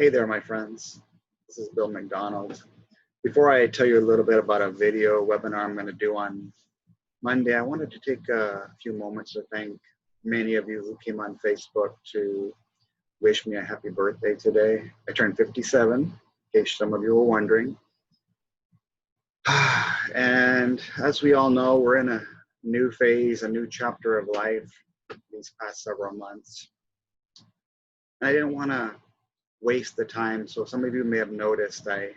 Hey there, my friends. This is Bill MacDonald. Before I tell you a little bit about a video webinar I'm going to do on Monday, I wanted to take a few moments to thank many of you who came on Facebook to wish me a happy birthday today. I turned 57, in case some of you were wondering. And as we all know, we're in a new phase, a new chapter of life these past several months. And I didn't want to waste the time, so some of you may have noticed I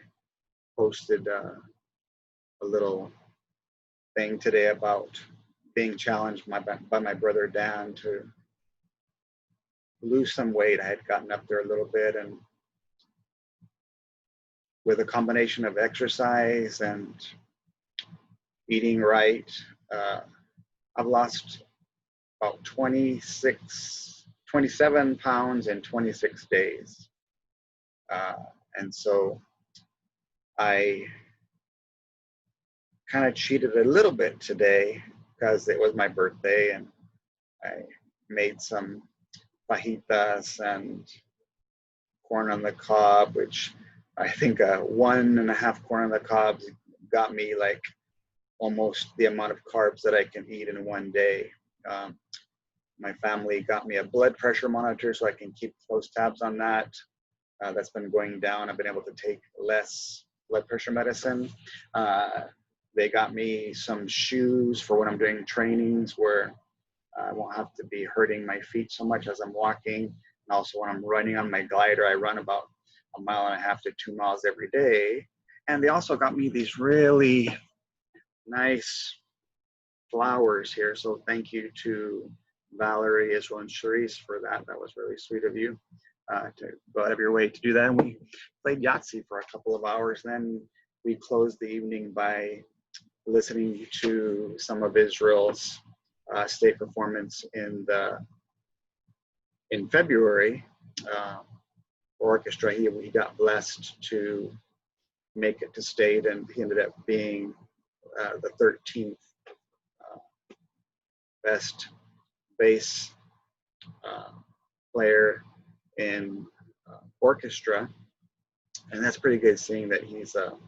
posted a little thing today about being challenged by my brother Dan to lose some weight. I had gotten up there a little bit, and with a combination of exercise and eating right, I've lost about 27 pounds in 26 days. And so I kind of cheated a little bit today because it was my birthday, and I made some fajitas and corn on the cob, which I think 1.5 corn on the cobs got me like almost the amount of carbs that I can eat in one day. My family got me a blood pressure monitor so I can keep close tabs on that. That's been going down. I've been able to take less blood pressure medicine. They got me some shoes for when I'm doing trainings where I won't have to be hurting my feet so much as I'm walking. And also when I'm running on my glider, I run about 1.5 to 2 miles every day. And they also got me these really nice flowers here. So thank you to Valerie, Israel, and Charisse for that. That was really sweet of you to go out of your way to do that. And we played Yahtzee for a couple of hours. Then we closed the evening by listening to some of Israel's state performance in February. Orchestra, he got blessed to make it to state, and he ended up being the 13th best bass player in orchestra, and that's pretty good, seeing that he's a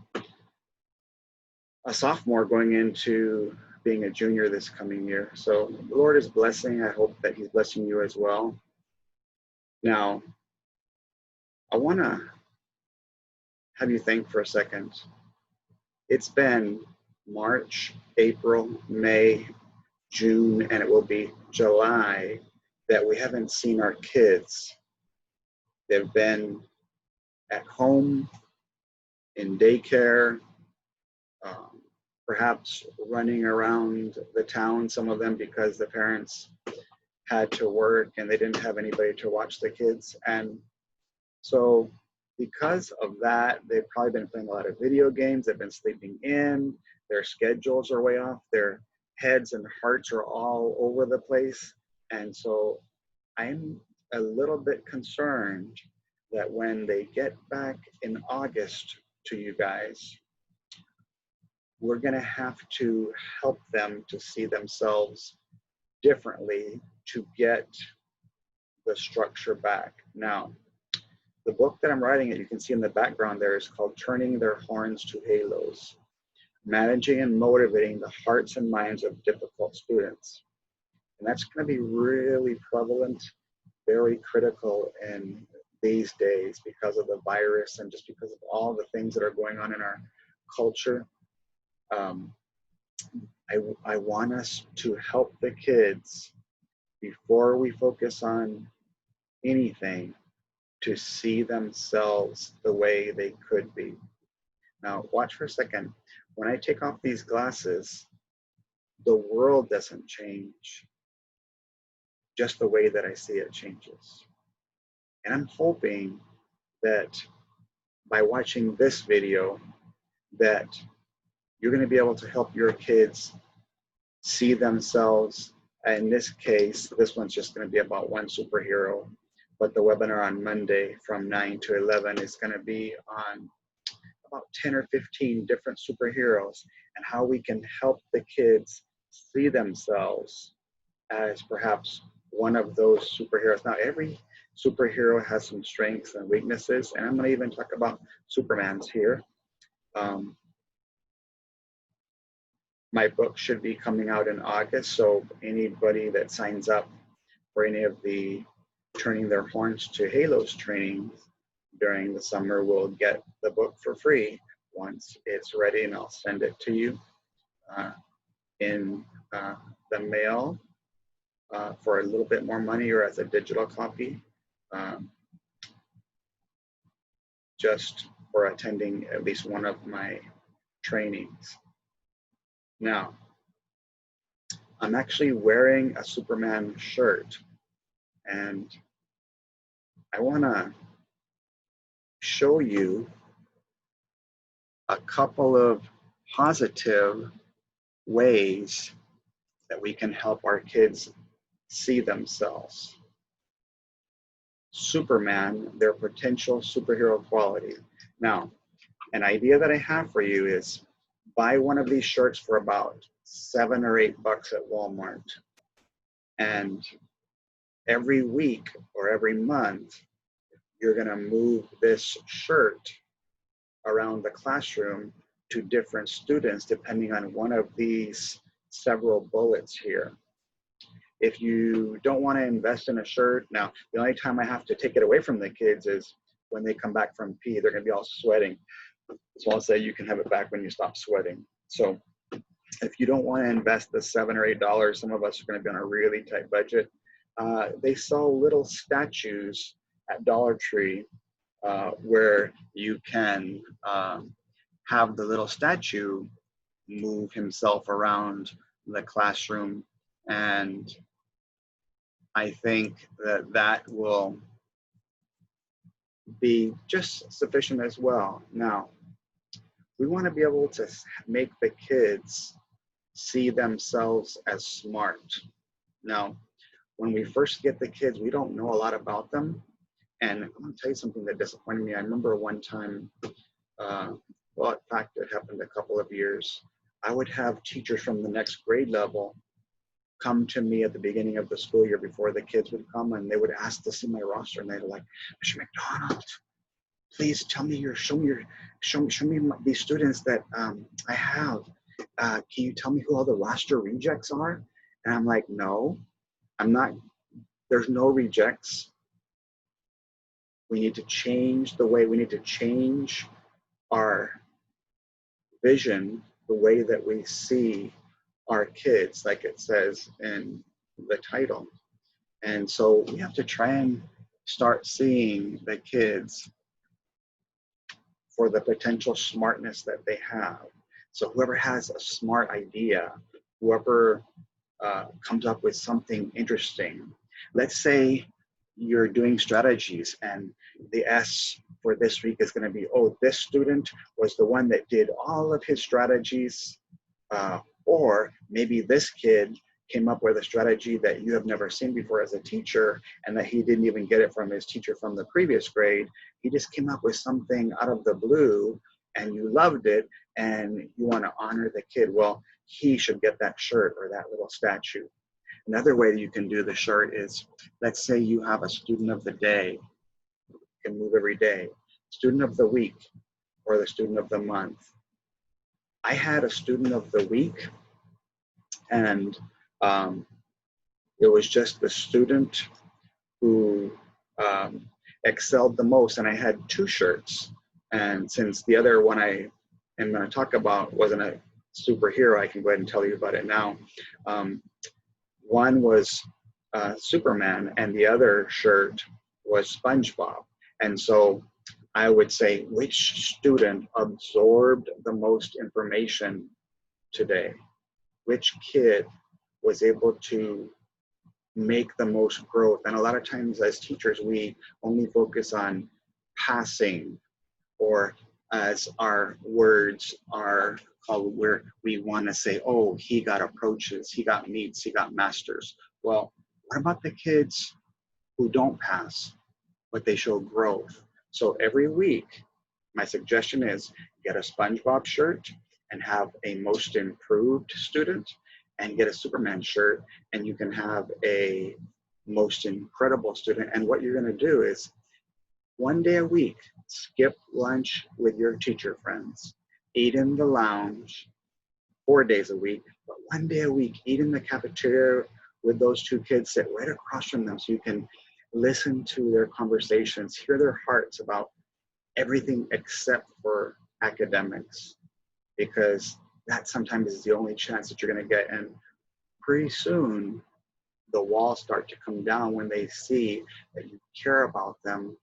sophomore going into being a junior this coming year. So the Lord is blessing. I hope that he's blessing you as well. Now, I want to have you think for a second. It's been March, April, May, June, and it will be July that we haven't seen our kids. They've been at home, in daycare, perhaps running around the town, some of them because the parents had to work and they didn't have anybody to watch the kids. And so because of that, they've probably been playing a lot of video games. They've been sleeping in. Their schedules are way off. Their heads and hearts are all over the place. And so I'm a little bit concerned that when they get back in August to you guys, we're going to have to help them to see themselves differently to get the structure back. Now, the book that I'm writing, you can see in the background there, is called Turning Their Horns to Halos, Managing and Motivating the Hearts and Minds of Difficult Students. And that's going to be really prevalent, very critical in these days because of the virus and just because of all the things that are going on in our culture. I want us to help the kids, before we focus on anything, to see themselves the way they could be. Now, watch for a second. When I take off these glasses, the world doesn't change. Just the way that I see it changes. And I'm hoping that by watching this video, that you're going to be able to help your kids see themselves. In this case, this one's just going to be about one superhero, but the webinar on Monday from 9 to 11 is going to be on about 10 or 15 different superheroes and how we can help the kids see themselves as perhaps one of those superheroes. Now, every superhero has some strengths and weaknesses, and I'm going to even talk about Superman's here. My book should be coming out in August, so anybody that signs up for any of the Turning Their Horns to Halos trainings during the summer will get the book for free once it's ready, and I'll send it to you in the mail for a little bit more money or as a digital copy, just for attending at least one of my trainings. Now, I'm actually wearing a Superman shirt, and I want to show you a couple of positive ways that we can help our kids see themselves. Superman, their potential superhero quality. Now, an idea that I have for you is buy one of these shirts for about $7 or $8 at Walmart. And every week or every month, you're going to move this shirt around the classroom to different students depending on one of these several bullets here. If you don't want to invest in a shirt, now the only time I have to take it away from the kids is when they come back from PE. They're going to be all sweating. So I'll say you can have it back when you stop sweating. So if you don't want to invest the $7 or $8, some of us are going to be on a really tight budget. They sell little statues at Dollar Tree where you can have the little statue move himself around the classroom, and I think that that will be just sufficient as well. Now, we want to be able to make the kids see themselves as smart. Now, when we first get the kids, we don't know a lot about them. And I'm going to tell you something that disappointed me. I remember one time, well, in fact, it happened a couple of years. I would have teachers from the next grade level come to me at the beginning of the school year before the kids would come, and they would ask to see my roster, and they'd be like, Mr. MacDonald, please tell me show me these students that I have. Can you tell me who all the roster rejects are? And I'm like, no, I'm not. There's no rejects. We need to change the way, we need to change our vision, the way that we see our kids, like it says in the title. And so we have to try and start seeing the kids for the potential smartness that they have. So whoever has a smart idea, whoever comes up with something interesting, let's say you're doing strategies and the S for this week is going to be, oh, this student was the one that did all of his strategies, or maybe this kid came up with a strategy that you have never seen before as a teacher, and that he didn't even get it from his teacher from the previous grade. He just came up with something out of the blue and you loved it and you want to honor the kid. Well, he should get that shirt or that little statue. Another way that you can do the shirt is, let's say you have a student of the day, you can move every day, student of the week, or the student of the month. I had a student of the week, and it was just the student who excelled the most, and I had two shirts. And since the other one I am going to talk about wasn't a superhero, I can go ahead and tell you about it now. One was Superman, and the other shirt was SpongeBob. And so I would say, which student absorbed the most information today? Which kid was able to make the most growth? And a lot of times as teachers, we only focus on passing, or as our words are called, where we want to say, oh, he got approaches, he got meets, he got masters. Well, what about the kids who don't pass, but they show growth? So every week, my suggestion is get a SpongeBob shirt and have a most improved student, and get a Superman shirt, and you can have a most incredible student. And what you're going to do is 1 day a week, skip lunch with your teacher friends, eat in the lounge 4 days a week, but 1 day a week, eat in the cafeteria with those two kids, sit right across from them so you can listen to their conversations, hear their hearts about everything except for academics, because that sometimes is the only chance that you're going to get. And pretty soon, the walls start to come down when they see that you care about them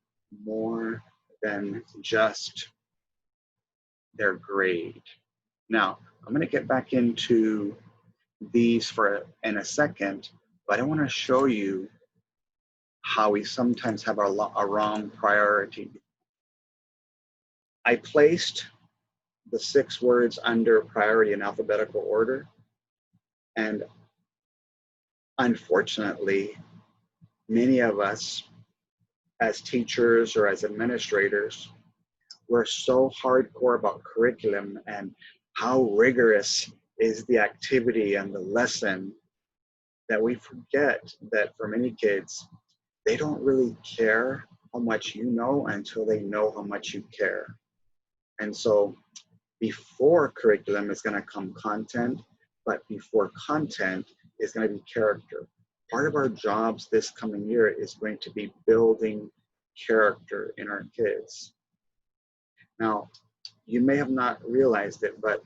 more than just their grade. Now, I'm going to get back into these in a second, but I want to show you how we sometimes have a wrong priority. I placed the 6 words under priority in alphabetical order, and unfortunately, many of us as teachers or as administrators, we're so hardcore about curriculum and how rigorous is the activity and the lesson that we forget that for many kids, they don't really care how much you know until they know how much you care. And so before curriculum is going to come content, but before content is going to be character. Part of our jobs this coming year is going to be building character in our kids. Now, you may have not realized it, but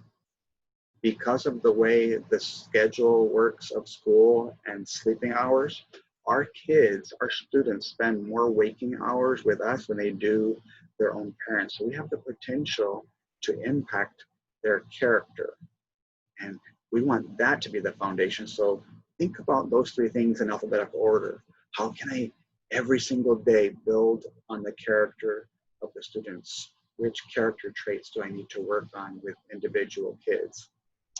because of the way the schedule works of school and sleeping hours, our kids, our students spend more waking hours with us than they do their own parents. So we have the potential to impact their character. And we want that to be the foundation. So think about those 3 things in alphabetical order. How can I every single day build on the character of the students? Which character traits do I need to work on with individual kids?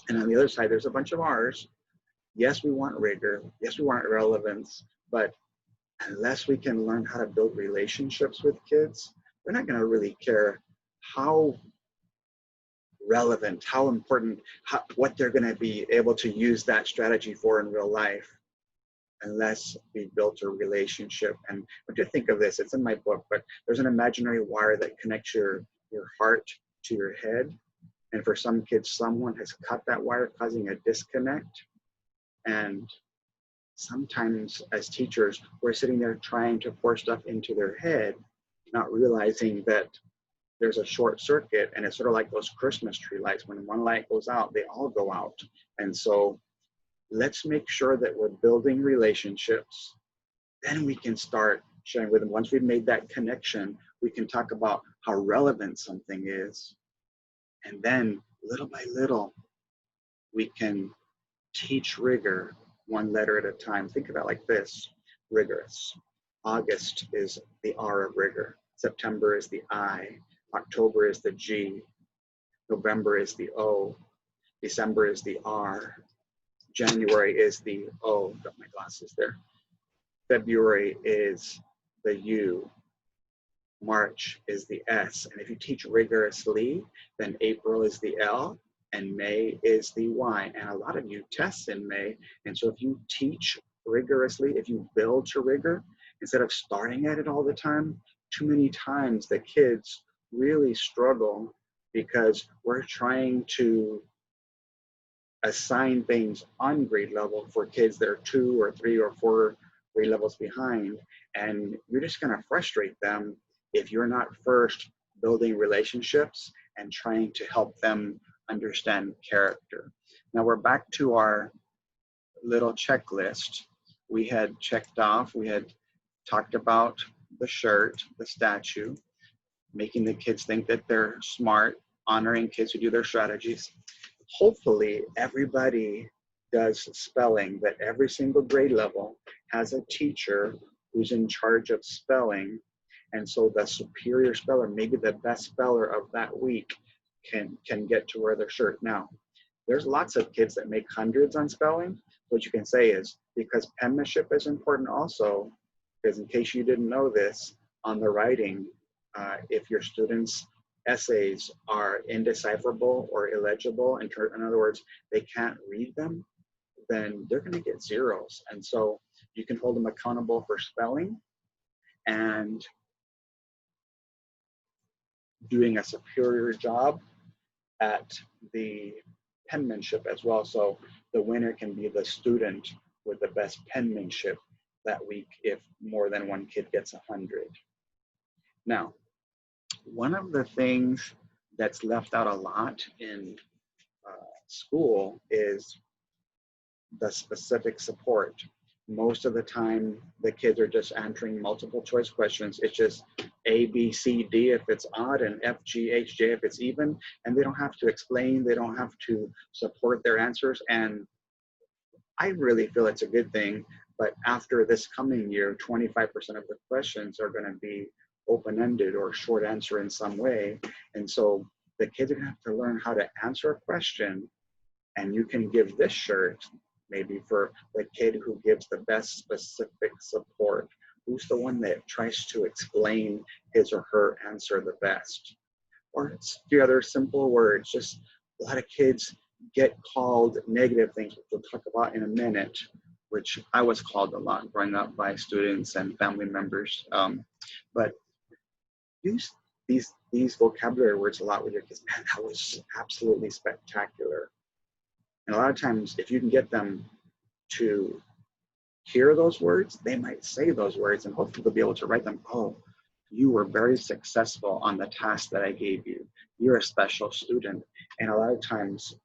And on the other side, there's a bunch of R's. Yes, we want rigor. Yes, we want relevance. But unless we can learn how to build relationships with kids, we're not going to really care how relevant, how important, what they're going to be able to use that strategy for in real life, unless we built a relationship. And what do you think of this? It's in my book, but there's an imaginary wire that connects your heart to your head. And for some kids, someone has cut that wire, causing a disconnect. And sometimes as teachers, we're sitting there trying to pour stuff into their head, not realizing that there's a short circuit. And it's sort of like those Christmas tree lights. When one light goes out, they all go out. And so let's make sure that we're building relationships. Then we can start sharing with them. Once we've made that connection, we can talk about how relevant something is. And then little by little, we can teach rigor 1 letter at a time. Think of it like this: rigorous. August is the R of rigor. September is the I. October is the G. November is the O. December is the R. January is the O. Got my glasses there. February is the U. March is the S. And if you teach rigorously, then April is the L and May is the Y. And a lot of you test in May. And so if you teach rigorously, if you build to rigor, instead of starting at it all the time, too many times the kids really struggle because we're trying to assign things on grade level for kids that are 2 or 3 or 4 grade levels behind. And you're just going to frustrate them if you're not first building relationships and trying to help them understand character. Now we're back to our little checklist. We had checked off, we had talked about the shirt, the statue, making the kids think that they're smart, honoring kids who do their strategies. Hopefully everybody does spelling, that every single grade level has a teacher who's in charge of spelling. And so the superior speller, maybe the best speller of that week, can get to wear their shirt. Now, there's lots of kids that make hundreds on spelling. What you can say is, because penmanship is important also, because in case you didn't know this, on the writing, if your students' essays are indecipherable or illegible, in other words, they can't read them, then they're going to get zeros. And so you can hold them accountable for spelling and doing a superior job at the penmanship as well. So the winner can be the student with the best penmanship that week if more than one kid gets 100. Now, one of the things that's left out a lot in school is the specific support. Most of the time, the kids are just answering multiple choice questions. It's just A, B, C, D if it's odd, and F, G, H, J if it's even, and they don't have to explain, they don't have to support their answers, and I really feel it's a good thing, but after this coming year, 25% of the questions are gonna be open-ended or short answer in some way, and so the kids are gonna have to learn how to answer a question, and you can give this shirt maybe for the kid who gives the best specific support, who's the one that tries to explain his or her answer the best. Or it's the other simple words. Just a lot of kids get called negative things, which we'll talk about in a minute, which I was called a lot growing up by students and family members. But use these vocabulary words a lot with your kids. Man, that was absolutely spectacular. And a lot of times, if you can get them to hear those words, they might say those words, and hopefully they'll be able to write them. Oh, you were very successful on the task that I gave you. You're a special student. And a lot of times,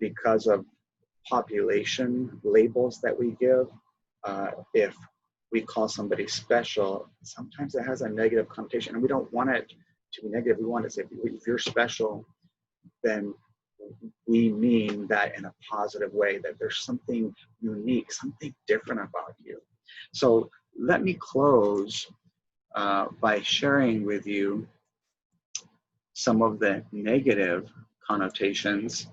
because of population labels that we give, if we call somebody special, sometimes it has a negative connotation, and we don't want it to be negative. We want to say, if you're special, then we mean that in a positive way, that there's something unique, something different about you. So let me close by sharing with you some of the negative connotations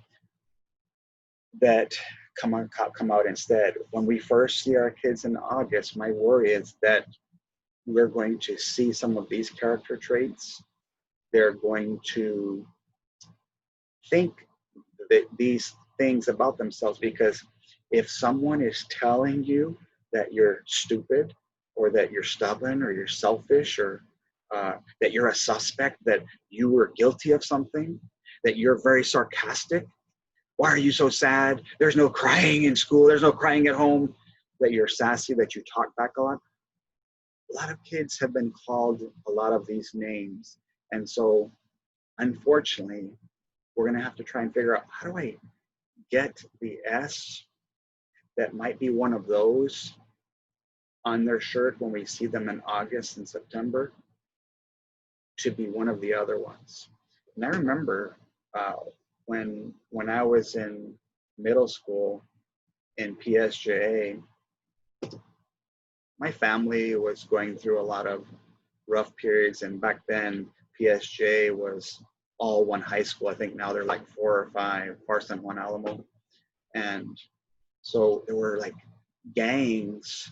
that come out instead. When we first see our kids in August, my worry is that we're going to see some of these character traits. They're going to think these things about themselves, because if someone is telling you that you're stupid or that you're stubborn or you're selfish or that you're a suspect, that you were guilty of something, that you're very sarcastic, why are you so sad? There's no crying in school, there's no crying at home, that you're sassy, that you talk back a lot. A lot of kids have been called a lot of these names. And so unfortunately, we're going to have to try and figure out, how do I get the S that might be one of those on their shirt when we see them in August and September to be one of the other ones. And I remember when I was in middle school in PSJA, my family was going through a lot of rough periods, and back then PSJ was all one high school. I think now they're like 4 or 5, Parson, Juan Alamo. And so there were like gangs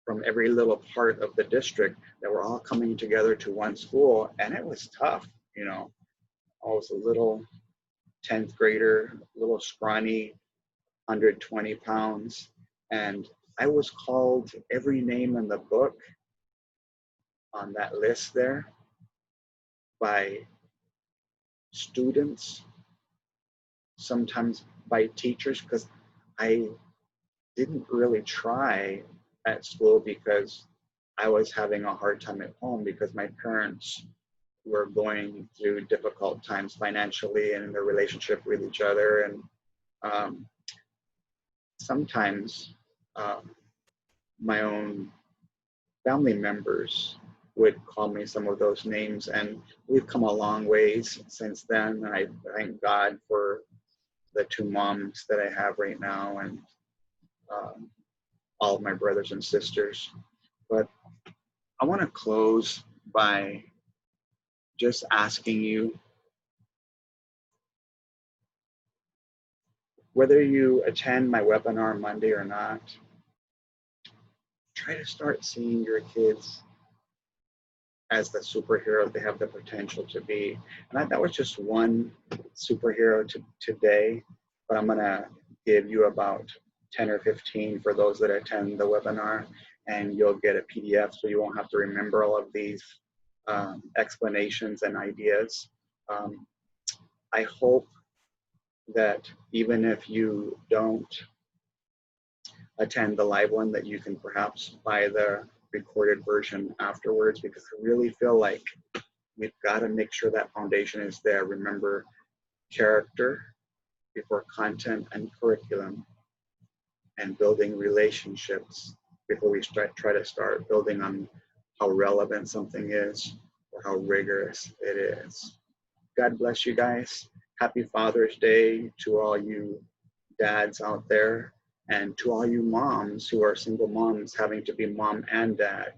from every little part of the district that were all coming together to one school, and it was tough, you know. I was a little 10th grader, a little scrawny, 120 pounds, and I was called every name in the book on that list there by students, sometimes by teachers, because I didn't really try at school because I was having a hard time at home, because my parents were going through difficult times financially and in their relationship with each other. And sometimes my own family members would call me some of those names, and we've come a long ways since then. And I thank God for the 2 moms that I have right now, and all of my brothers and sisters. But I want to close by just asking you, whether you attend my webinar Monday or not, try to start seeing your kids as the superhero they have the potential to be. And that was just one superhero today, but I'm gonna give you about 10 or 15 for those that attend the webinar, and you'll get a PDF so you won't have to remember all of these explanations and ideas. I hope that even if you don't attend the live one, that you can perhaps buy the recorded version afterwards, because I really feel like we've got to make sure that foundation is there. Remember, character before content and curriculum, and building relationships before we try to start building on how relevant something is or how rigorous it is. God bless you guys. Happy Father's Day to all you dads out there, and to all you moms who are single moms having to be mom and dad.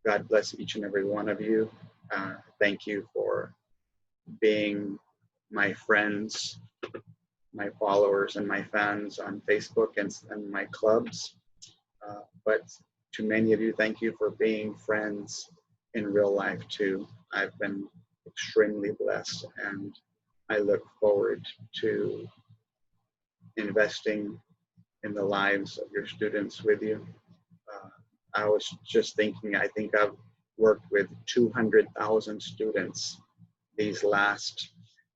God bless each and every one of you. Thank you for being my friends, my followers, and my fans on Facebook and my clubs. But to many of you, thank you for being friends in real life too. I've been extremely blessed, and I look forward to investing in the lives of your students with you. I was just thinking, I think I've worked with 200,000 students these last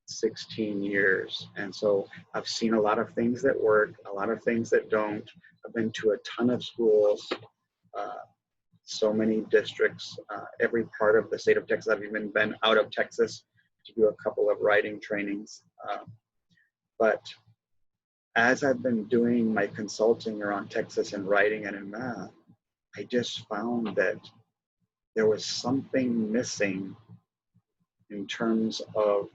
16 years. And so I've seen a lot of things that work, a lot of things that don't. I've been to a ton of schools, so many districts, every part of the state of Texas. I've even been out of Texas to do a couple of writing trainings. But as I've been doing my consulting around Texas and writing and in math, I just found that there was something missing in terms of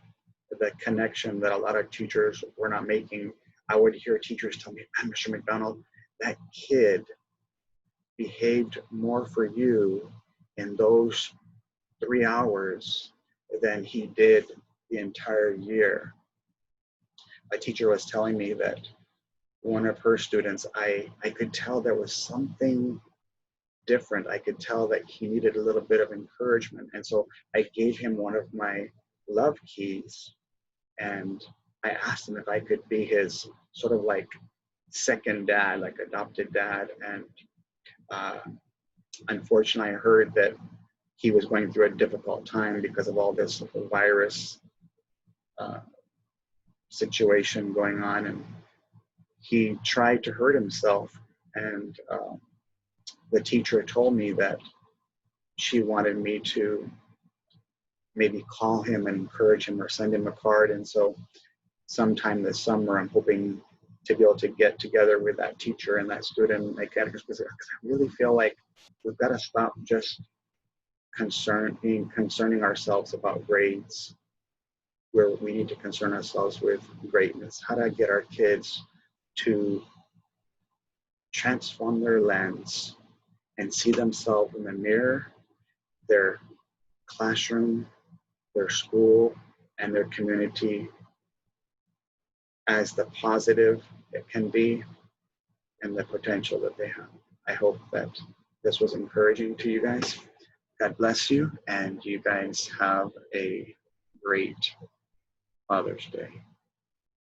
the connection that a lot of teachers were not making. I would hear teachers tell me, Mr. MacDonald, that kid behaved more for you in those 3 hours than he did the entire year. A teacher was telling me that one of her students, I could tell there was something different. I could tell that he needed a little bit of encouragement. And so I gave him one of my love keys, and I asked him if I could be his sort of like second dad, like adopted dad. And unfortunately, I heard that he was going through a difficult time because of all this virus situation going on, and he tried to hurt himself. And the teacher told me that she wanted me to maybe call him and encourage him or send him a card. And so sometime this summer, I'm hoping to be able to get together with that teacher and that student and make that, because I really feel like we've got to stop just concerning ourselves about grades, where we need to concern ourselves with greatness. How to get our kids to transform their lens and see themselves in the mirror, their classroom, their school, and their community as the positive it can be and the potential that they have. I hope that this was encouraging to you guys. God bless you, and you guys have a great Father's Day.